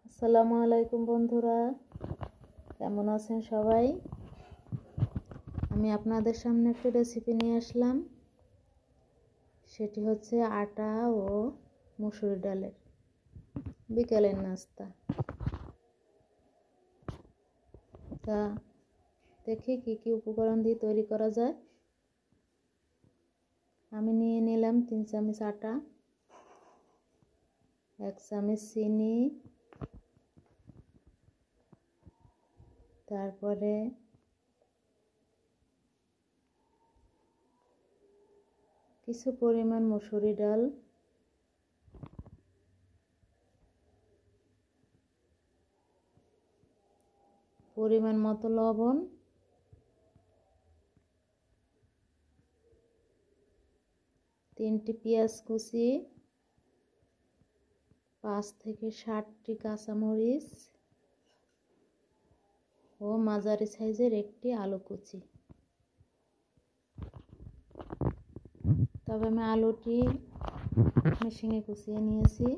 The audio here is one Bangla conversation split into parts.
আসসালামু আলাইকুম বন্ধুরা, কেমন আছেন সবাই? আমি আপনাদের সামনে একটা রেসিপি নিয়ে আসলাম। সেটি হচ্ছে আটা ও মসুর ডালের বিকেলের নাস্তা। তা দেখি কি কি উপকরণ দিয়ে তৈরি করা যায়। আমি নিয়ে নিলাম 3 চামচ আটা, 1 চামচ চিনি, তারপরে কিছু পরিমাণ মসুরি ডাল, পরিমাণ মতো লবণ, 3টি পেঁয়াজ কুচি, 5 থেকে 7টি কাঁচামরিচ ও মাঝারি সাইজের একটি আলু কুচি। তবে আমি আলুটি মেশিনে কুচিয়ে নিয়েছি।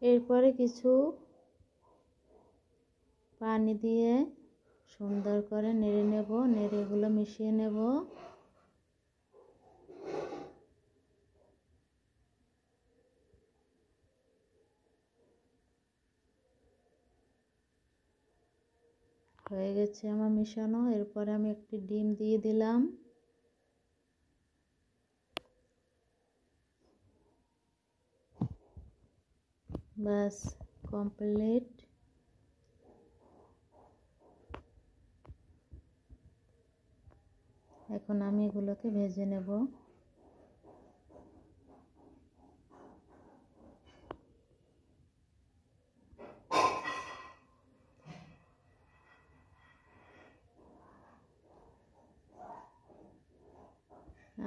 এরপরে কিছু পানি দিয়ে সুন্দর করে নেড়ে নেব, নেড়ে এগুলো মিশিয়ে নেব। হয়ে গেছে আমার মিশানো। এরপরে আমি একটি ডিম দিয়ে দিলাম। ব্যাস কমপ্লিট। এখন আমি এগুলোকে ভেজে নেব।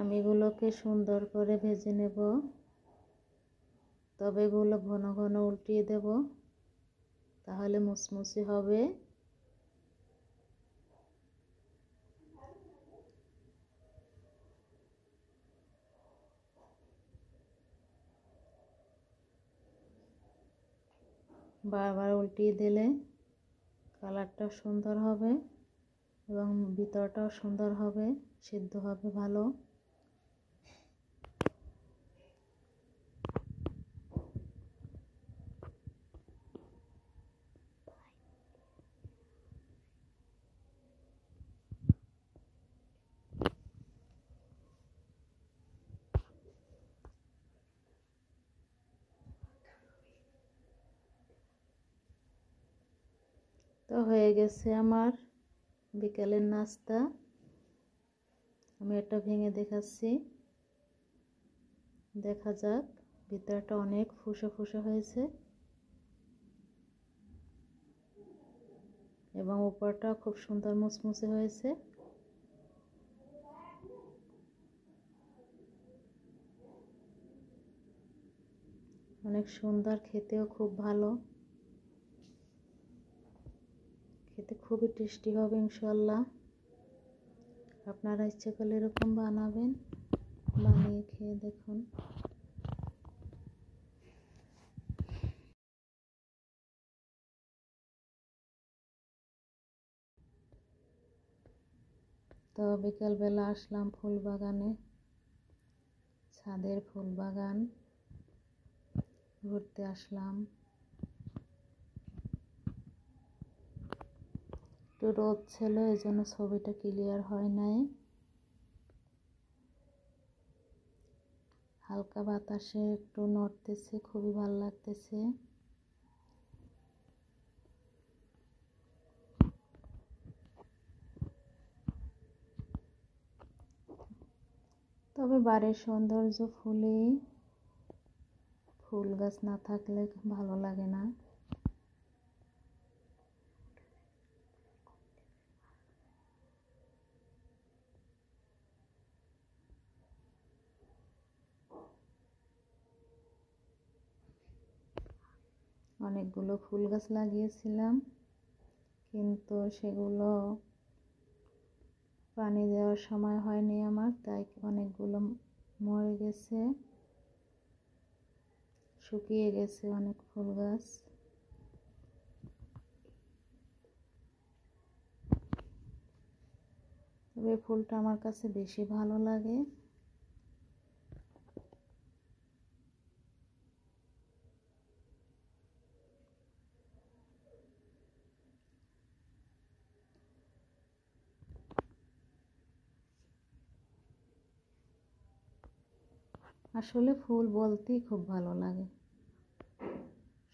আমি এগুলোকে সুন্দর করে ভেজে নেব, তবে এগুলো ঘন ঘন উল্টিয়ে দেব, তাহলে মুচমুচে হবে। বারবার উল্টিয়ে দিলে কালারটা সুন্দর হবে এবং ভিতরটাও সুন্দর হবে, সিদ্ধ হবে ভালো। তো হয়ে গেছে আমার বিকেলের নাস্তা। আমি এটা ভেঙে দেখাচ্ছি, দেখা যাক। ভিতরটা অনেক ফুসে ফুসে হয়েছে এবং উপরটা খুব সুন্দর মুচমুচে হয়েছে। অনেক সুন্দর, খেতেও খুব ভালো, খেতে খুবই টেস্টি হবে ইনশাল্লাহ। আপনারা ইচ্ছে করলে এরকম বানাবেন, বানিয়ে খেয়ে দেখুন। তো বিকেলবেলা আসলাম ফুল বাগানে, ছাদের ফুল বাগান ঘুরতে আসলাম। একটু রোদ ছিল, এই জন্য ছবিটা ক্লিয়ার হয় নাই। হালকা বাতাসে একটু নড়তেছে, খুবই ভালো লাগতেছে। তবে বাড়ির সৌন্দর্য ফুলেই, ফুল গাছ না থাকলে ভালো লাগে না। অনেকগুলো ফুল গাছ লাগিয়েছিলাম, কিন্তু সেগুলো পানি দেওয়ার সময় হয়নি আমার, তাই অনেকগুলো মরে গেছে, শুকিয়ে গেছে অনেক ফুল গাছ। তবে ফুলটা আমার কাছে বেশি ভালো লাগে। আসলে ফুল বলতেই খুব ভালো লাগে,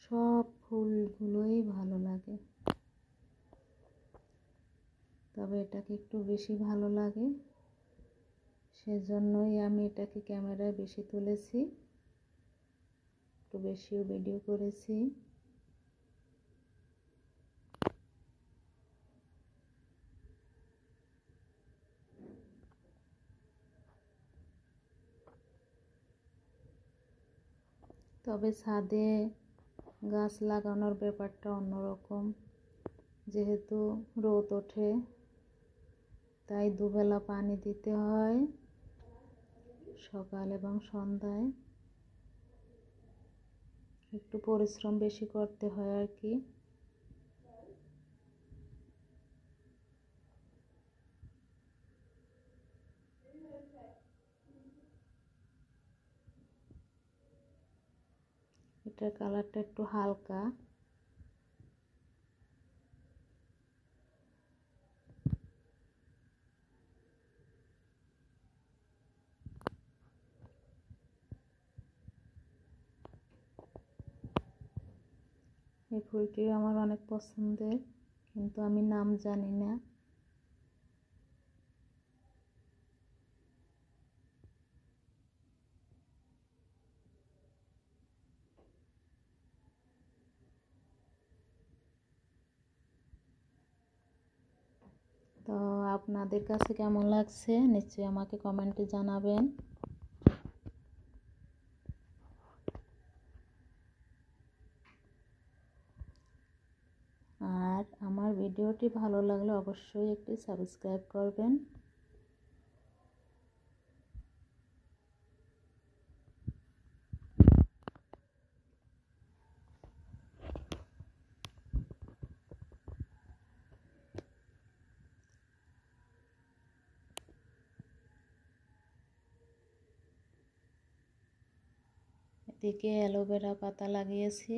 সব ফুলগুলোই ভালো লাগে, তবে এটাকে একটু বেশি ভালো লাগে, সেজন্যই আমি এটাকে ক্যামেরায় বেশি তুলেছি, একটু বেশিও ভিডিও করেছি। তবে ছাদে গাছ লাগানোর ব্যাপারটা অন্যরকম, যেহেতু রোদ ওঠে তাই দুবেলা পানি দিতে হয়, সকাল এবং সন্ধ্যায়। একটু পরিশ্রম বেশি করতে হয় আর কি। এটার কালারটা একটু হালকা, এই ফুলটিও আমার অনেক পছন্দের, কিন্তু আমি নাম জানি না। তো আপনাদের কাছে কেমন লাগছে নিশ্চয়ই আমাকে কমেন্টে জানাবেন। আর আমার ভিডিওটি ভালো লাগলে অবশ্যই একটি সাবস্ক্রাইব করবেন। এদিকে অ্যালোভেরা পাতা লাগিয়েছি।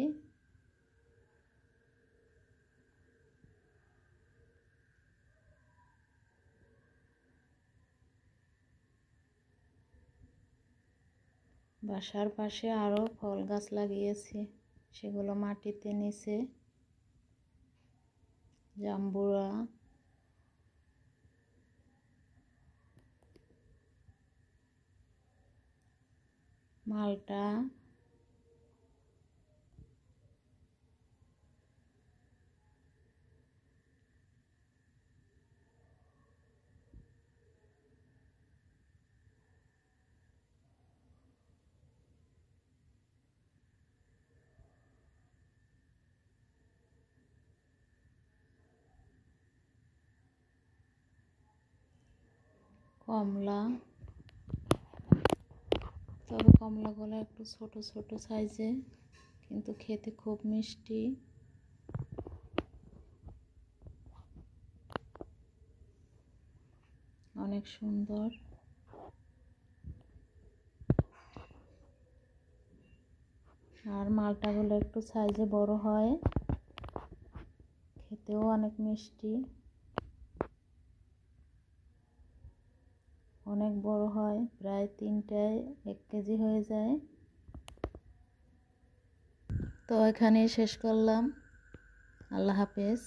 বাসার পাশে আরও ফল গাছ লাগিয়েছি, সেগুলো মাটিতে নিচে, জাম্বুরা, মালটা, কমলা। তবে কমলাগুলো একটু ছোট ছোট সাইজে, কিন্তু খেতে খুব মিষ্টি। অনেক সুন্দর। আর মালটাগুলো একটু সাইজে বড় হয়, খেতেও অনেক মিষ্টি, অনেক বড় হয়, প্রায় 3টায় 1 কেজি হয়ে যায়। তো এখানেই শেষ করলাম। আল্লাহ হাফেজ।